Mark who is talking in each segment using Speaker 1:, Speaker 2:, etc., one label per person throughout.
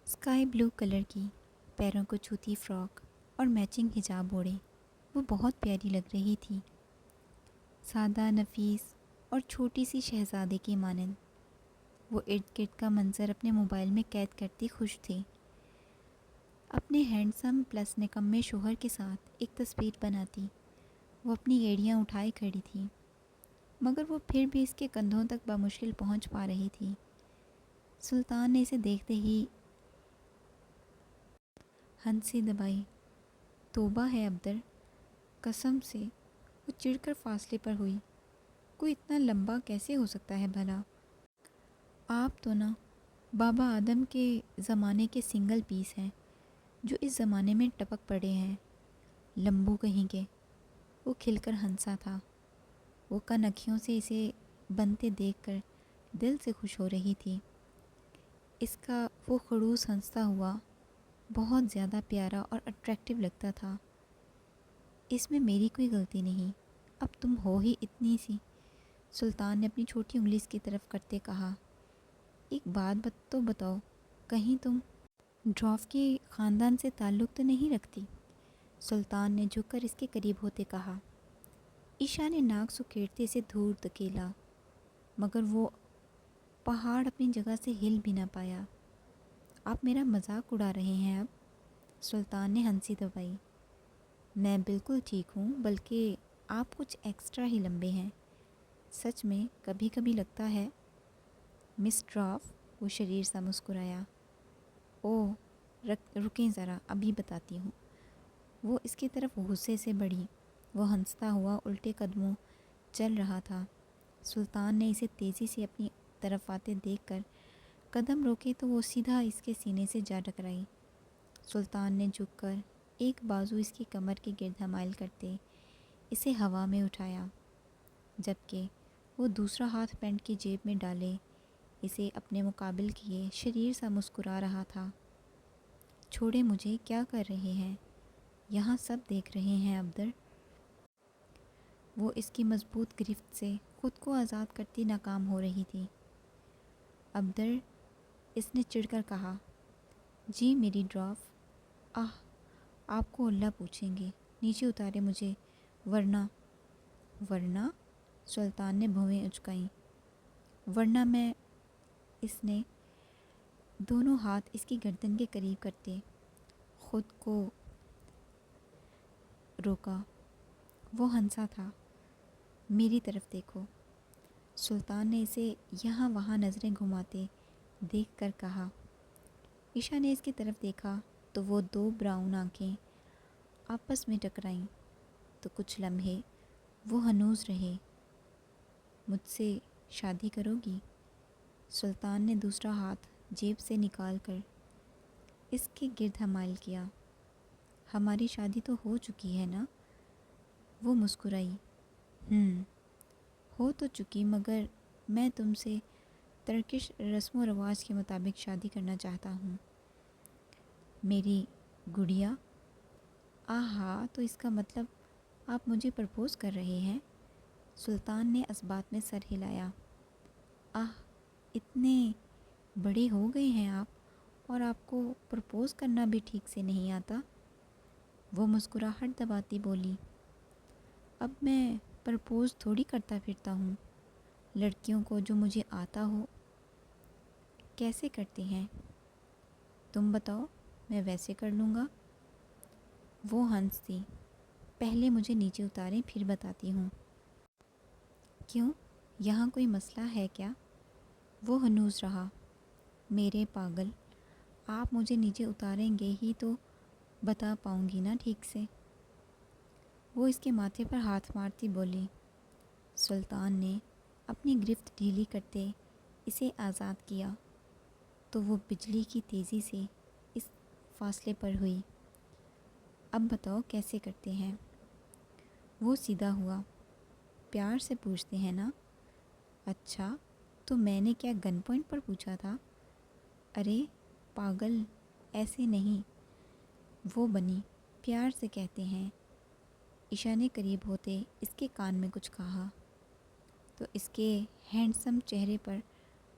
Speaker 1: Sky blue colour کی پیروں کو چھوتی فراک اور میچنگ حجاب اوڑھے وہ بہت پیاری لگ رہی تھی، سادہ، نفیس اور چھوٹی سی شہزادے کی مانند۔ وہ ارد گرد کا منظر اپنے موبائل میں قید کرتی خوش تھی، اپنے ہینڈسم پلس نکمے شوہر کے ساتھ ایک تصویر بناتی۔ وہ اپنی ایڑیاں اٹھائے کھڑی تھی، مگر وہ پھر بھی اس کے کندھوں تک بمشکل پہنچ پا رہی تھی۔ سلطان نے اسے دیکھتے ہی ہنسی دبائی۔ توبہ ہے ابدر، قسم سے۔ وہ چڑھ کر فاصلے پر ہوئی، کوئی اتنا لمبا کیسے ہو سکتا ہے بھلا؟ آپ تو نا بابا آدم کے زمانے کے سنگل پیس ہیں جو اس زمانے میں ٹپک پڑے ہیں، لمبو کہیں کے۔ وہ کھل کر ہنسا تھا، وہ کنکھیوں سے اسے بنتے دیکھ کر دل سے خوش ہو رہی تھی۔ اس کا وہ خڑوس ہنستا ہوا بہت زیادہ پیارا اور اٹریکٹیو لگتا تھا۔ اس میں میری کوئی غلطی نہیں، اب تم ہو ہی اتنی سی۔ سلطان نے اپنی چھوٹی انگلی اس کی طرف کرتے کہا، ایک بات تو بتاؤ، کہیں تم ڈراف کے خاندان سے تعلق تو نہیں رکھتی؟ سلطان نے جھک کر اس کے قریب ہوتے کہا۔ عشا نے ناک سکیڑتے اسے دور دھکیلا، مگر وہ پہاڑ اپنی جگہ سے ہل بھی نہ پایا۔ آپ میرا مذاق اڑا رہے ہیں اب؟ سلطان نے ہنسی دبائی۔ میں بالکل ٹھیک ہوں، بلکہ آپ کچھ ایکسٹرا ہی لمبے ہیں۔ سچ میں کبھی کبھی لگتا ہے مس ڈراف۔ وہ شریر سا مسکرایا۔ اوہ رکیں ذرا، ابھی بتاتی ہوں۔ وہ اس کی طرف غصے سے بڑھی، وہ ہنستا ہوا الٹے قدموں چل رہا تھا۔ سلطان نے اسے تیزی سے اپنی طرف آتے دیکھ کر قدم روکے تو وہ سیدھا اس کے سینے سے جا ٹکرائی۔ سلطان نے جھک کر ایک بازو اس کی کمر کے گرد حمائل کرتے اسے ہوا میں اٹھایا، جبکہ وہ دوسرا ہاتھ پینٹ کی جیب میں ڈالے اسے اپنے مقابل کیے شریر سا مسکرا رہا تھا۔ چھوڑے مجھے، کیا کر رہے ہیں؟ یہاں سب دیکھ رہے ہیں ابدر۔ وہ اس کی مضبوط گرفت سے خود کو آزاد کرتی ناکام ہو رہی تھی۔ ابدر، اس نے چڑھ کر کہا۔ جی میری ڈراف۔ آپ کو اللہ پوچھیں گے، نیچے اتارے مجھے، ورنہ سلطان نے بھویں اچکائیں۔ ورنہ میں، اس نے دونوں ہاتھ اس کی گردن کے قریب کرتے خود کو روکا۔ وہ ہنسا تھا۔ میری طرف دیکھو۔ سلطان نے اسے یہاں وہاں نظریں گھماتے دیکھ کر کہا۔ عشا نے اس کی طرف دیکھا تو وہ دو براؤن آنکھیں آپس میں ٹکرائیں تو کچھ لمحے وہ ہنوز رہے۔ مجھ سے شادی کرو گی؟ سلطان نے دوسرا ہاتھ جیب سے نکال کر اس کے گرد حمائل کیا۔ ہماری شادی تو ہو چکی ہے نا؟ وہ مسکرائی۔ ہو تو چکی، مگر میں تم سے ترکش رسم و رواج کے مطابق شادی کرنا چاہتا ہوں۔ میری گڑیا؟ آہا، تو اس کا مطلب آپ مجھے پرپوز کر رہے ہیں؟ سلطان نے اس بات میں سر ہلایا۔ اتنے بڑے ہو گئے ہیں آپ، اور آپ کو پرپوز کرنا بھی ٹھیک سے نہیں آتا؟ وہ مسکراہٹ دباتی بولی۔ اب میں پرپوز تھوڑی کرتا پھرتا ہوں لڑکیوں کو، جو مجھے آتا ہو۔ کیسے کرتے ہیں؟ تم بتاؤ، میں ویسے کر لوں گا۔ وہ ہنسی۔ پہلے مجھے نیچے اتاریں، پھر بتاتی ہوں۔ کیوں، یہاں کوئی مسئلہ ہے کیا؟ وہ ہنوز رہا۔ میرے پاگل، آپ مجھے نیچے اتاریں گے ہی تو بتا پاؤں گی نا ٹھیک سے۔ وہ اس کے ماتھے پر ہاتھ مارتی بولی۔ سلطان نے اپنی گرفت ڈھیلی کرتے اسے آزاد کیا تو وہ بجلی کی تیزی سے اس فاصلے پر ہوئی۔ اب بتاؤ کیسے کرتے ہیں؟ وہ سیدھا ہوا۔ پیار سے پوچھتے ہیں نا؟ اچھا، تو میں نے کیا گن پوائنٹ پر پوچھا تھا؟ ارے پاگل، ایسے نہیں۔ وہ بنی، پیار سے کہتے ہیں۔ عشا نے قریب ہوتے اس کے کان میں کچھ کہا تو اس کے ہینڈسم چہرے پر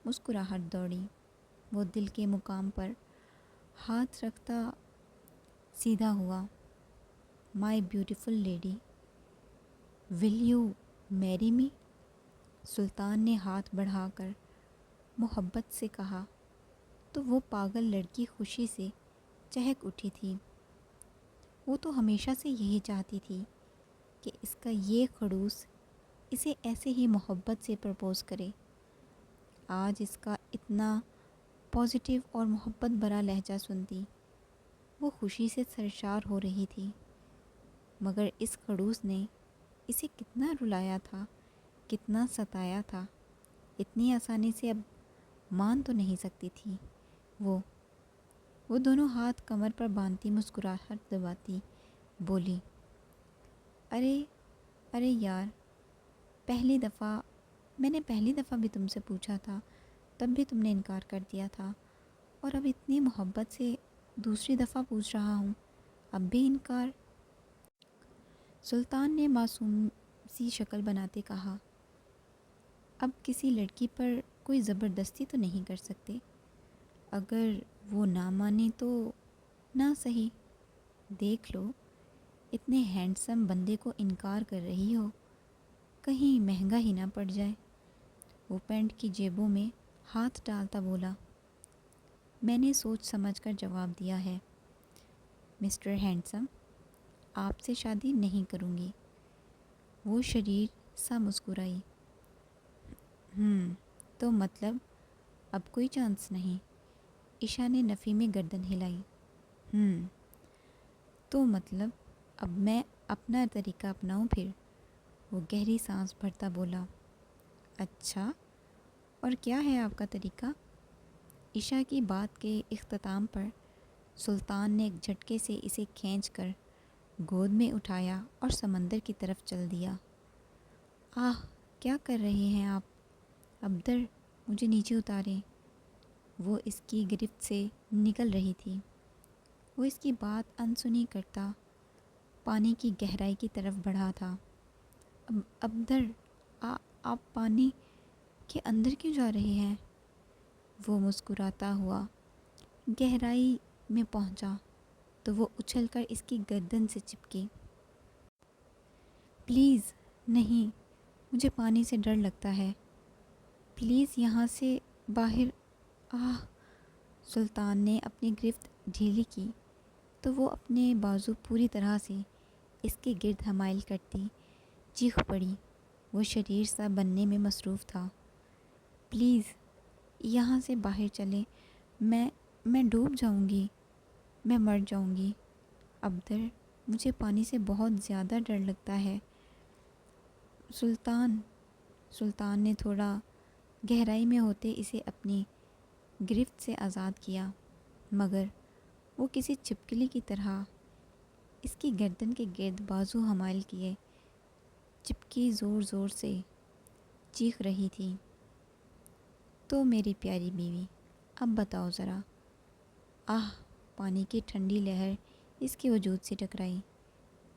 Speaker 1: مسکراہٹ دوڑی۔ وہ دل کے مقام پر ہاتھ رکھتا سیدھا ہوا. مائی بیوٹیفل لیڈی ول یو میری می؟ سلطان نے ہاتھ بڑھا کر محبت سے کہا تو وہ پاگل لڑکی خوشی سے چہک اٹھی تھی. وہ تو ہمیشہ سے یہی چاہتی تھی کہ اس کا یہ خڑوس اسے ایسے ہی محبت سے پرپوز کرے. آج اس کا اتنا پازیٹیو اور محبت بھرا لہجہ سنتی وہ خوشی سے سرشار ہو رہی تھی. مگر اس خڑوس نے اسے کتنا رلایا تھا، کتنا ستایا تھا. اتنی آسانی سے اب مان تو نہیں سکتی تھی. وہ دونوں ہاتھ کمر پر باندھتی مسکراہٹ دباتی بولی، ارے یار، میں نے پہلی دفعہ بھی تم سے پوچھا تھا، تب بھی تم نے انکار کر دیا تھا، اور اب اتنی محبت سے دوسری دفعہ پوچھ رہا ہوں، اب بھی انکار؟ سلطان نے معصوم سی شکل بناتے کہا، اب کسی لڑکی پر کوئی زبردستی تو نہیں کر سکتے. اگر وہ نہ مانے تو نہ صحیح. دیکھ لو، اتنے ہینڈسم بندے کو انکار کر رہی ہو، کہیں مہنگا ہی نہ پڑ جائے. وہ پینٹ کی جیبوں میں ہاتھ ڈالتا بولا، میں نے سوچ سمجھ کر جواب دیا ہے مسٹر ہینڈسم، آپ سے شادی نہیں کروں گی. وہ شریر سا مسکرائی. تو مطلب اب کوئی چانس نہیں؟ عشا نے نفی میں گردن ہلائی. تو مطلب اب میں اپنا طریقہ اپناؤں پھر؟ وہ گہری سانس بھرتا بولا. اچھا، اور کیا ہے آپ کا طریقہ؟ عشا کی بات کے اختتام پر سلطان نے ایک جھٹکے سے اسے کھینچ کر گود میں اٹھایا اور سمندر کی طرف چل دیا. کیا کر رہے ہیں آپ؟ ابدر، مجھے نیچے اتاریں. وہ اس کی گرفت سے نکل رہی تھی. وہ اس کی بات انسنی کرتا پانی کی گہرائی کی طرف بڑھا تھا. ابدر، آپ پانی کے اندر کیوں جا رہے ہیں؟ وہ مسکراتا ہوا گہرائی میں پہنچا تو وہ اچھل کر اس کی گردن سے چپکی. پلیز نہیں، مجھے پانی سے ڈر لگتا ہے، پلیز یہاں سے باہر. سلطان نے اپنی گرفت ڈھیلی کی تو وہ اپنے بازو پوری طرح سے اس کے گرد حمائل کرتی چیخ پڑی. وہ شریر سا بننے میں مصروف تھا. پلیز یہاں سے باہر چلیں، میں ڈوب جاؤں گی، میں مر جاؤں گی. ابدر، مجھے پانی سے بہت زیادہ ڈر لگتا ہے. سلطان نے تھوڑا گہرائی میں ہوتے اسے اپنی گرفت سے آزاد کیا، مگر وہ کسی چھپکلی کی طرح اس کی گردن کے گرد بازو حمائل کیے چپکی زور زور سے چیخ رہی تھی. تو میری پیاری بیوی، اب بتاؤ ذرا. پانی کی ٹھنڈی لہر اس کے وجود سے ٹکرائی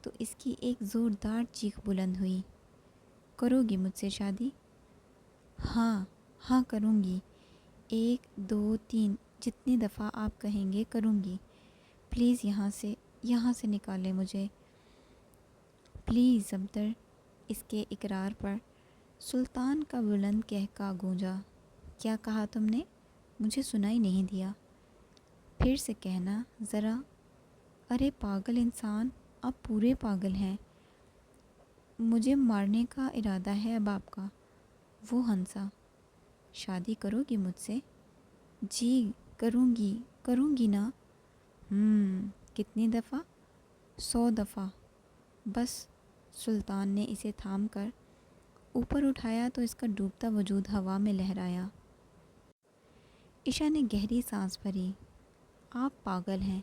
Speaker 1: تو اس کی ایک زوردار چیخ بلند ہوئی. کرو گی مجھ سے شادی؟ ہاں کروں گی. 1 2 3 جتنی دفعہ آپ کہیں گے کروں گی. پلیز یہاں سے نکالیں مجھے، پلیز. ابدر، اس کے اقرار پر سلطان کا بلند قہقہ گونجا. کیا کہا تم نے؟ مجھے سنائی نہیں دیا. پھر سے کہنا ذرا. ارے پاگل انسان، آپ پورے پاگل ہیں. مجھے مارنے کا ارادہ ہے اب آپ کا. وہ ہنسا. شادی کرو گی مجھ سے؟ جی کروں گی نا. کتنی دفعہ؟ 100 دفعہ بس. سلطان نے اسے تھام کر اوپر اٹھایا تو اس کا ڈوبتا وجود ہوا میں لہرایا. عشا نے گہری سانس بھری. آپ پاگل ہیں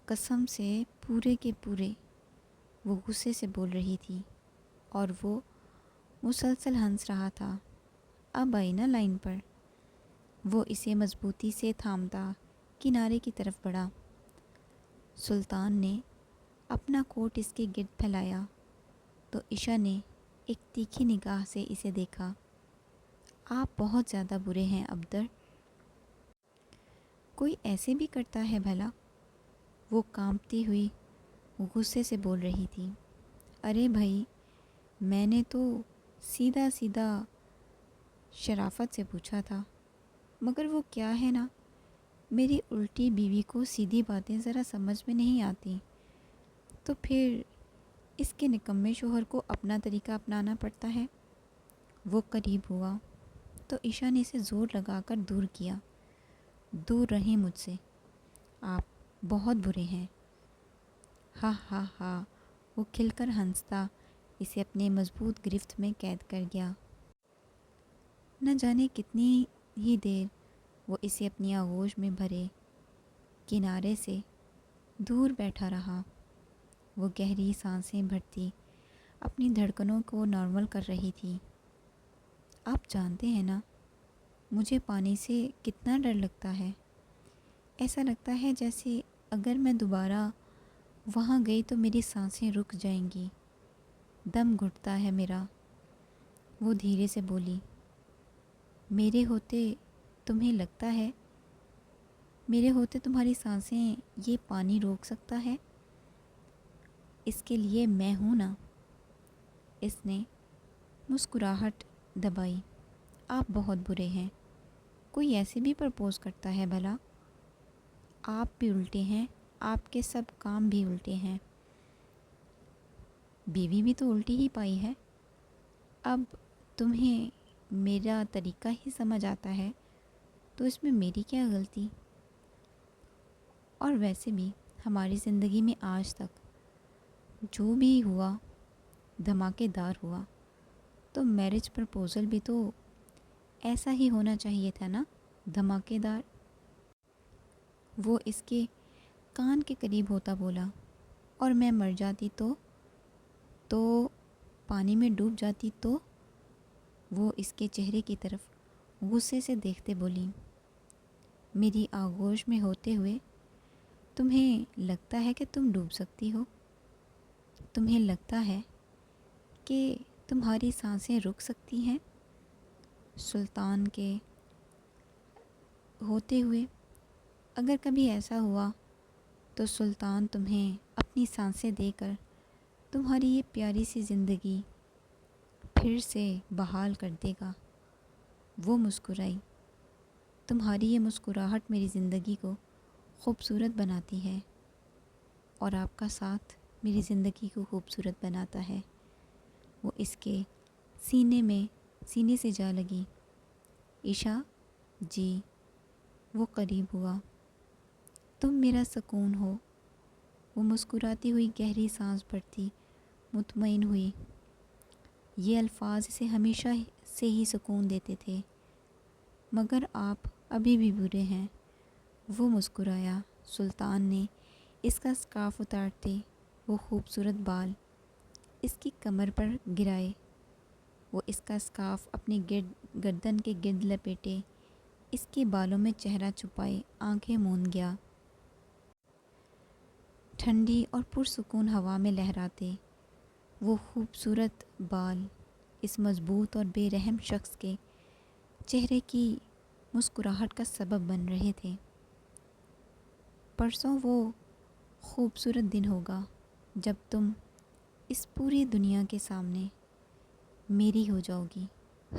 Speaker 1: قسم سے، پورے کے پورے. وہ غصے سے بول رہی تھی اور وہ مسلسل ہنس رہا تھا. اب آئی نا لائن پر. وہ اسے مضبوطی سے تھامتا کنارے کی طرف بڑھا. سلطان نے اپنا کوٹ اس کے گرد پھیلایا تو عشا نے ایک تیکھی نگاہ سے اسے دیکھا. آپ بہت زیادہ برے ہیں ابدر. کوئی ایسے بھی کرتا ہے بھلا؟ وہ کانپتی ہوئی غصے سے بول رہی تھی۔ ارے بھائی، میں نے تو سیدھا سیدھا شرافت سے پوچھا تھا، مگر وہ کیا ہے نا، میری الٹی بیوی کو سیدھی باتیں ذرا سمجھ میں نہیں آتی، تو پھر اس کے نکمے شوہر کو اپنا طریقہ اپنانا پڑتا ہے۔ وہ قریب ہوا تو عشا نے اسے زور لگا کر دور کیا۔ دور رہیں مجھ سے، آپ بہت برے ہیں۔ ہا ہا ہا، وہ کھل کر ہنستا اسے اپنے مضبوط گرفت میں قید کر گیا۔ نہ جانے کتنی ہی دیر وہ اسے اپنی آغوش میں بھرے کنارے سے دور بیٹھا رہا۔ وہ گہری سانسیں بھرتی اپنی دھڑکنوں کو نارمل کر رہی تھی۔ آپ جانتے ہیں نا، مجھے پانی سے کتنا ڈر لگتا ہے۔ ایسا لگتا ہے جیسے اگر میں دوبارہ وہاں گئی تو میری سانسیں رک جائیں گی، دم گھٹتا ہے میرا۔ وہ دھیرے سے بولی، میرے ہوتے تمہیں لگتا ہے، میرے ہوتے تمہاری سانسیں یہ پانی روک سکتا ہے؟ اس کے لیے میں ہوں نا۔ اس نے مسکراہٹ دبائی۔ آپ بہت برے ہیں۔ کوئی ایسے بھی پرپوز کرتا ہے بھلا؟ آپ بھی الٹے ہیں، آپ کے سب کام بھی الٹے ہیں۔ بیوی بھی تو الٹی ہی پائی ہے۔ اب تمہیں میرا طریقہ ہی سمجھ آتا ہے تو اس میں میری کیا غلطی؟ اور ویسے بھی ہماری زندگی میں آج تک جو بھی ہوا دھماکے دار ہوا، تو میرج پرپوزل بھی تو ایسا ہی ہونا چاہیے تھا نا، دھماکے دار۔ وہ اس کے کان کے قریب ہوتا بولا، اور میں مر جاتی تو پانی میں ڈوب جاتی تو؟ وہ اس کے چہرے کی طرف غصے سے دیکھتے بولی، میری آغوش میں ہوتے ہوئے تمہیں لگتا ہے کہ تم ڈوب سکتی ہو؟ تمہیں لگتا ہے کہ تمہاری سانسیں رک سکتی ہیں؟ سلطان کے ہوتے ہوئے اگر کبھی ایسا ہوا تو سلطان تمہیں اپنی سانسیں دے کر تمہاری یہ پیاری سی زندگی پھر سے بحال کر دے گا۔ وہ مسکرائی۔ تمہاری یہ مسکراہٹ میری زندگی کو خوبصورت بناتی ہے، اور آپ کا ساتھ میری زندگی کو خوبصورت بناتا ہے۔ وہ اس کے سینے سے جا لگی۔ عشا جی۔ وہ قریب ہوا۔ تم میرا سکون ہو۔ وہ مسکراتی ہوئی گہری سانس بھرتی مطمئن ہوئی۔ یہ الفاظ اسے ہمیشہ سے ہی سکون دیتے تھے، مگر آپ ابھی بھی برے ہیں۔ وہ مسکرایا۔ سلطان نے اس کا اسکارف اتارتے وہ خوبصورت بال اس کی کمر پر گرائے۔ وہ اس کا اسکارف اپنی گردن کے گرد لپیٹے اس کے بالوں میں چہرہ چھپائے آنکھیں موند گیا۔ ٹھنڈی اور پرسکون ہوا میں لہراتے وہ خوبصورت بال اس مضبوط اور بے رحم شخص کے چہرے کی مسکراہٹ کا سبب بن رہے تھے۔ پرسوں وہ خوبصورت دن ہوگا جب تم اس پوری دنیا کے سامنے میری ہو جاؤ گی،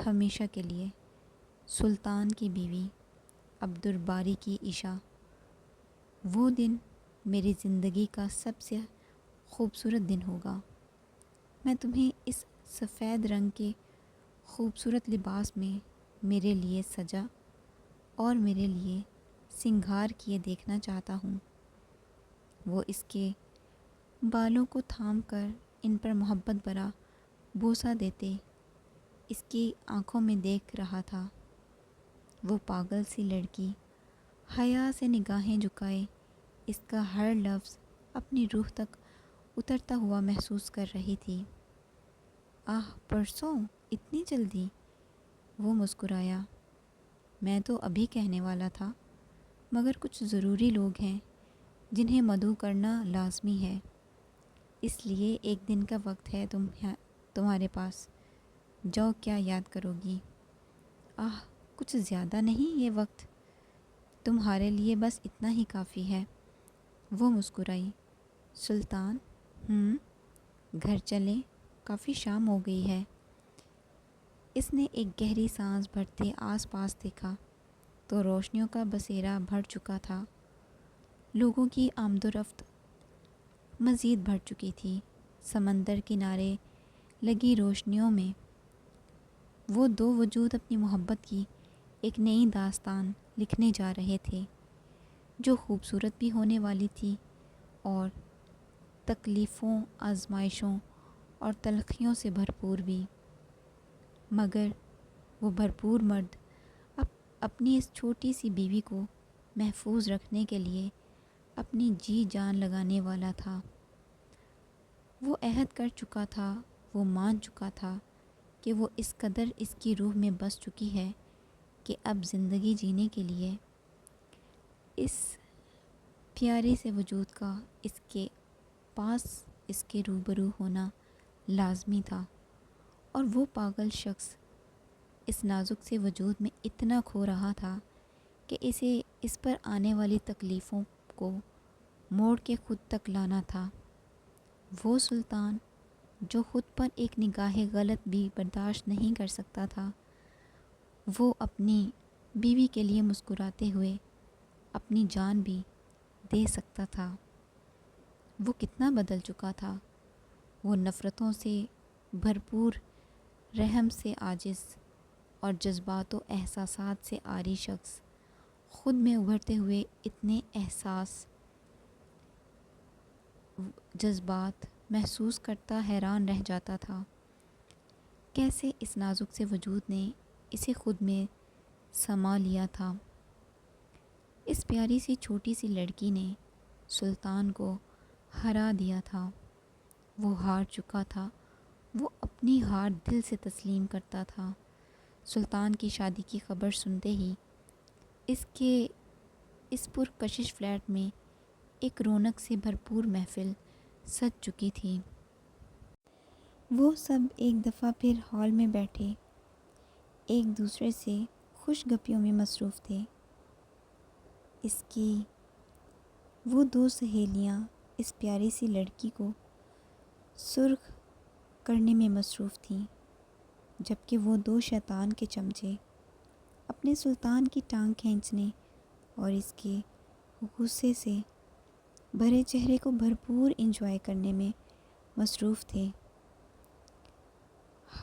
Speaker 1: ہمیشہ کے لیے۔ سلطان کی بیوی، عبدالباری کی عشا۔ وہ دن میری زندگی کا سب سے خوبصورت دن ہوگا۔ میں تمہیں اس سفید رنگ کے خوبصورت لباس میں میرے لیے سجا اور میرے لیے سنگھار کیے دیکھنا چاہتا ہوں۔ وہ اس کے بالوں کو تھام کر ان پر محبت بھرا بوسہ دیتے اس کی آنکھوں میں دیکھ رہا تھا۔ وہ پاگل سی لڑکی حیا سے نگاہیں جھکائے اس کا ہر لفظ اپنی روح تک اترتا ہوا محسوس کر رہی تھی۔ آہ، پرسوں اتنی جلدی؟ وہ مسکرایا۔ میں تو ابھی کہنے والا تھا، مگر کچھ ضروری لوگ ہیں جنہیں مدعو کرنا لازمی ہے، اس لیے ایک دن کا وقت ہے تمہارے پاس، جاؤ کیا یاد کرو گی؟ آہ، کچھ زیادہ نہیں یہ وقت؟ تمہارے لیے بس اتنا ہی کافی ہے۔ وہ مسکرائی۔ سلطان، گھر چلیں، کافی شام ہو گئی ہے۔ اس نے ایک گہری سانس بھرتے آس پاس دیکھا تو روشنیوں کا بسیرا بڑھ چکا تھا۔ لوگوں کی آمد و رفت مزید بڑھ چکی تھی۔ سمندر کنارے لگی روشنیوں میں وہ دو وجود اپنی محبت کی ایک نئی داستان لکھنے جا رہے تھے، جو خوبصورت بھی ہونے والی تھی اور تکلیفوں، آزمائشوں اور تلخیوں سے بھرپور بھی۔ مگر وہ بھرپور مرد اپنی اس چھوٹی سی بیوی کو محفوظ رکھنے کے لیے اپنی جی جان لگانے والا تھا۔ وہ عہد کر چکا تھا، وہ مان چکا تھا کہ وہ اس قدر اس کی روح میں بس چکی ہے کہ اب زندگی جینے کے لیے اس پیارے سے وجود کا اس کے پاس، اس کے روبرو ہونا لازمی تھا۔ اور وہ پاگل شخص اس نازک سے وجود میں اتنا کھو رہا تھا کہ اسے اس پر آنے والی تکلیفوں کو موڑ کے خود تک لانا تھا۔ وہ سلطان جو خود پر ایک نگاہ غلط بھی برداشت نہیں کر سکتا تھا، وہ اپنی بیوی کے لیے مسکراتے ہوئے اپنی جان بھی دے سکتا تھا۔ وہ کتنا بدل چکا تھا۔ وہ نفرتوں سے بھرپور، رحم سے عاجز اور جذبات و احساسات سے عاری شخص خود میں ابھرتے ہوئے اتنے جذبات محسوس کرتا حیران رہ جاتا تھا۔ کیسے اس نازک سے وجود نے اسے خود میں سما لیا تھا۔ اس پیاری سی چھوٹی سی لڑکی نے سلطان کو ہرا دیا تھا۔ وہ ہار چکا تھا۔ وہ اپنی ہار دل سے تسلیم کرتا تھا۔ سلطان کی شادی کی خبر سنتے ہی اس پرکشش فلیٹ میں ایک رونق سے بھرپور محفل سج چکی تھی۔ وہ سب ایک دفعہ پھر ہال میں بیٹھے ایک دوسرے سے خوش گپیوں میں مصروف تھے۔ اس کی وہ دو سہیلیاں اس پیاری سی لڑکی کو سرخ کرنے میں مصروف تھیں، جبکہ وہ دو شیطان کے چمچے اپنے سلطان کی ٹانگ کھینچنے اور اس کے غصے سے بھرے چہرے کو بھرپور انجوائے کرنے میں مصروف تھے۔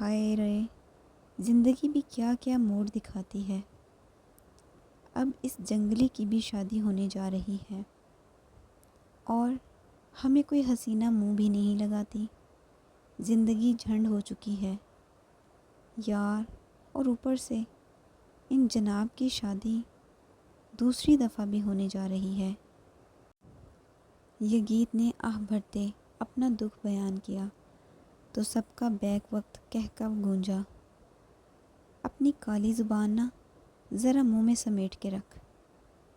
Speaker 1: ہائے رے، زندگی بھی کیا کیا موڑ دکھاتی ہے۔ اب اس جنگلی کی بھی شادی ہونے جا رہی ہے اور ہمیں کوئی حسینہ منہ بھی نہیں لگاتی۔ زندگی جھنڈ ہو چکی ہے یار، اور اوپر سے ان جناب کی شادی دوسری دفعہ بھی ہونے جا رہی ہے۔ یگیت نے آہ بھرتے اپنا دکھ بیان کیا تو سب کا بیک وقت کہکہ گونجا۔ اپنی کالی زبان نہ ذرا منہ میں سمیٹ کے رکھ،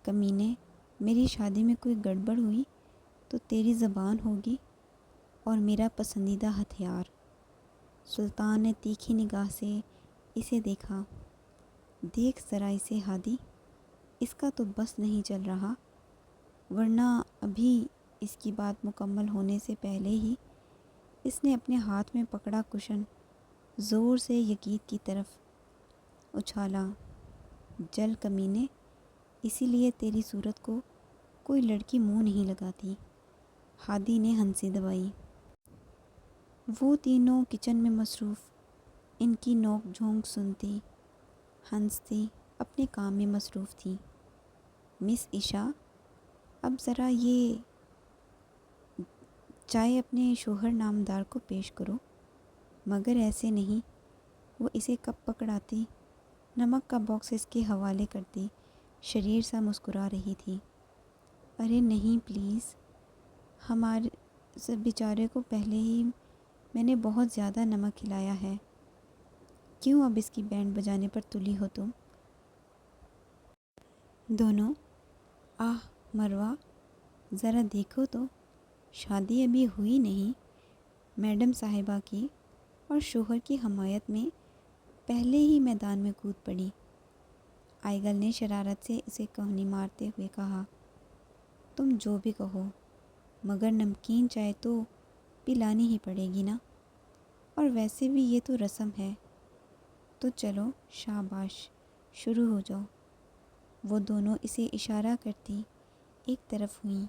Speaker 1: کمینے، میری شادی میں کوئی گڑبڑ ہوئی تو تیری زبان ہوگی اور میرا پسندیدہ ہتھیار۔ سلطان نے تیکھی نگاہ سے اسے دیکھا۔ دیکھ ذرا اسے ہادی، اس کا تو بس نہیں چل رہا، ورنہ ابھی اس کی بات مکمل ہونے سے پہلے ہی اس نے اپنے ہاتھ میں پکڑا کشن زور سے یگیت کی طرف اچھالا۔ جل کمینے، اسی لیے تیری صورت کو کوئی لڑکی منہ نہیں لگاتی۔ ہادی نے ہنسی دبائی۔ وہ تینوں کچن میں مصروف ان کی نوک جھونک سنتی، ہنستی اپنے کام میں مصروف تھی۔ مس عشا، اب ذرا یہ چائے اپنے شوہر نامدار کو پیش کرو۔ مگر ایسے نہیں، وہ اسے کپ پکڑاتی، نمک کا باکس اس کے حوالے کرتی شریر سا مسکرا رہی تھی۔ ارے نہیں پلیز، ہمارے بیچارے کو پہلے ہی میں نے بہت زیادہ نمک کھلایا ہے، کیوں اب اس کی بینڈ بجانے پر تلی ہو تم دونوں؟ آہ مروہ، ذرا دیکھو تو، شادی ابھی ہوئی نہیں، میڈم صاحبہ کی اور شوہر کی حمایت میں پہلے ہی میدان میں کود پڑی۔ آئیگل نے شرارت سے اسے کہنی مارتے ہوئے کہا، تم جو بھی کہو مگر نمکین چائے تو پلانی ہی پڑے گی نا، اور ویسے بھی یہ تو رسم ہے، تو چلو شاباش شروع ہو جاؤ۔ وہ دونوں اسے اشارہ کرتی ایک طرف ہوئیں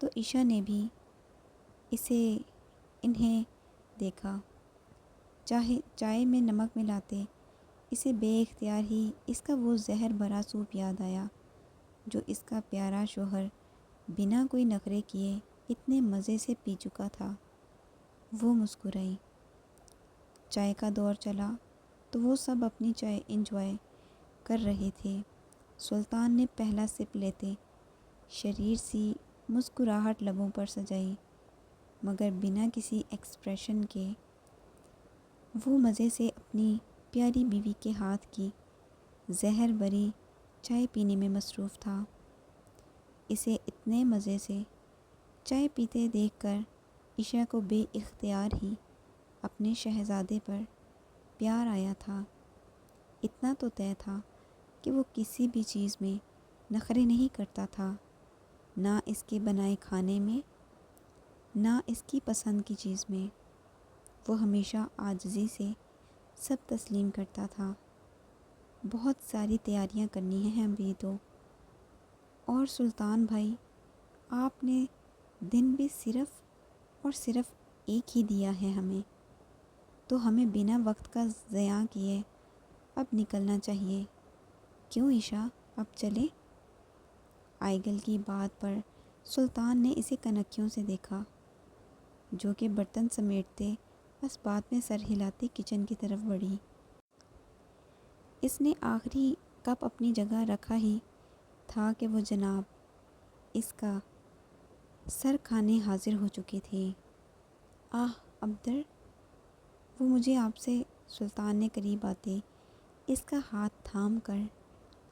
Speaker 1: تو عشا نے بھی انہیں دیکھا۔ چائے میں نمک ملاتے اسے بے اختیار ہی اس کا وہ زہر بھرا سوپ یاد آیا جو اس کا پیارا شوہر بنا کوئی نخرے کیے اتنے مزے سے پی چکا تھا۔ وہ مسکرائی۔ چائے کا دور چلا تو وہ سب اپنی چائے انجوائے کر رہے تھے۔ سلطان نے پہلا سپ لیتے شریر سی مسکراہٹ لبوں پر سجائی، مگر بنا کسی ایکسپریشن کے وہ مزے سے اپنی پیاری بیوی کے ہاتھ کی زہر بھری چائے پینے میں مصروف تھا۔ اسے اتنے مزے سے چائے پیتے دیکھ کر عشا کو بے اختیار ہی اپنے شہزادے پر پیار آیا تھا۔ اتنا تو طے تھا کہ وہ کسی بھی چیز میں نخرے نہیں کرتا تھا، نہ اس کے بنائے کھانے میں نہ اس کی پسند کی چیز میں۔ وہ ہمیشہ عاجزی سے سب تسلیم کرتا تھا۔ بہت ساری تیاریاں کرنی ہیں ابھی تو، اور سلطان بھائی آپ نے دن بھی صرف اور صرف ایک ہی دیا ہے ہمیں، تو ہمیں بنا وقت کا ضیاع کیے اب نکلنا چاہیے۔ کیوں عشا اب چلیں؟ آئیگل کی بات پر سلطان نے اسے کنکھیوں سے دیکھا جو کہ برتن سمیٹتے بس بعد میں سر ہلاتے کچن کی طرف بڑھی۔ اس نے آخری کپ اپنی جگہ رکھا ہی تھا کہ وہ جناب اس کا سر کھانے حاضر ہو چکی تھی۔ آہ عبدر، وہ مجھے آپ سے، سلطان نے قریب آتے اس کا ہاتھ تھام کر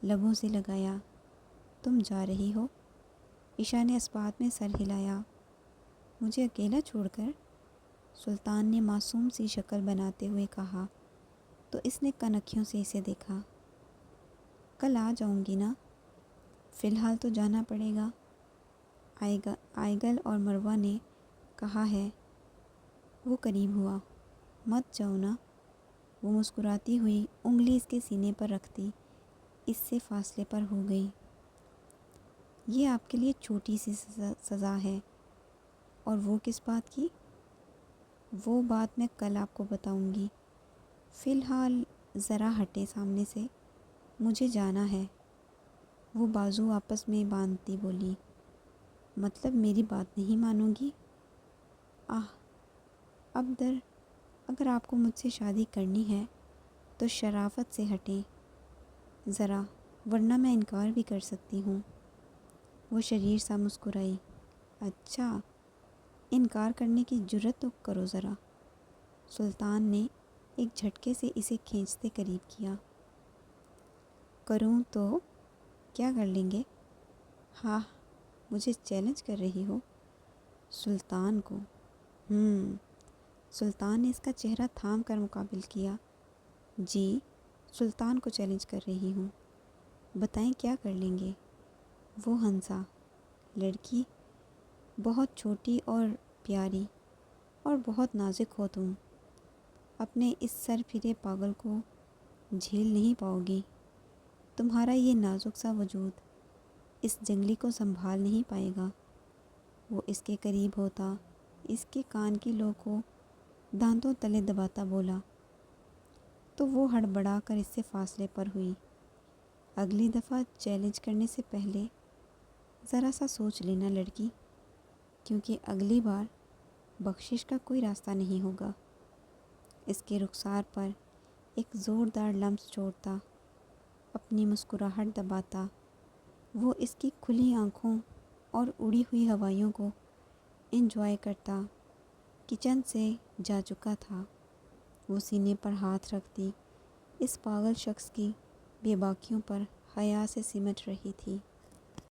Speaker 1: لبوں سے لگایا۔ تم جا رہی ہو؟ عشا نے اس بات میں سر ہلایا۔ مجھے اکیلا چھوڑ کر؟ سلطان نے معصوم سی شکل بناتے ہوئے کہا تو اس نے کنکھیوں سے اسے دیکھا۔ کل آ جاؤں گی نا، فی الحال تو جانا پڑے گا۔ آئیگل اور مروہ نے کہا ہے۔ وہ قریب ہوا۔ مت جاؤ نا، وہ مسکراتی ہوئی انگلی اس کے سینے پر رکھتی اس سے فاصلے پر ہو گئی۔ یہ آپ کے لیے چھوٹی سی سزا ہے۔ اور وہ کس بات کی؟ وہ بات میں کل آپ کو بتاؤں گی، فی الحال ذرا ہٹے سامنے سے، مجھے جانا ہے۔ وہ بازو آپس میں باندھتی بولی، مطلب میری بات نہیں مانو گی؟ آہ عبدر، اگر آپ کو مجھ سے شادی کرنی ہے تو شرافت سے ہٹیں ذرا، ورنہ میں انکار بھی کر سکتی ہوں۔ وہ شریر سا مسکرائی۔ اچھا، انکار کرنے کی جرات تو کرو ذرا۔ سلطان نے ایک جھٹکے سے اسے کھینچتے قریب کیا۔ کروں تو کیا کر لیں گے؟ ہاں، مجھے چیلنج کر رہی ہو؟ سلطان کو؟ سلطان نے اس کا چہرہ تھام کر مقابل کیا۔ جی، سلطان کو چیلنج کر رہی ہوں، بتائیں کیا کر لیں گے؟ وہ ہنسا۔ لڑکی بہت چھوٹی اور پیاری اور بہت نازک ہو تم، اپنے اس سر پھرے پاگل کو جھیل نہیں پاؤ گی۔ تمہارا یہ نازک سا وجود اس جنگلی کو سنبھال نہیں پائے گا۔ وہ اس کے قریب ہوتا اس کے کان کی لو کو دانتوں تلے دباتا بولا تو وہ ہڑبڑا کر اس سے فاصلے پر ہوئی۔ اگلی دفعہ چیلنج کرنے سے پہلے ذرا سا سوچ لینا لڑکی، کیونکہ اگلی بار بخشش کا کوئی راستہ نہیں ہوگا۔ اس کے رخسار پر ایک زوردار لمس چھوڑتا، اپنی مسکراہٹ دباتا، وہ اس کی کھلی آنکھوں اور اڑی ہوئی ہوائیوں کو انجوائے کرتا۔ کچن سے جا چکا تھا۔ وہ سینے پر ہاتھ رکھتی اس پاگل شخص کی بے باکیوں پر حیا سے سمٹ رہی تھی۔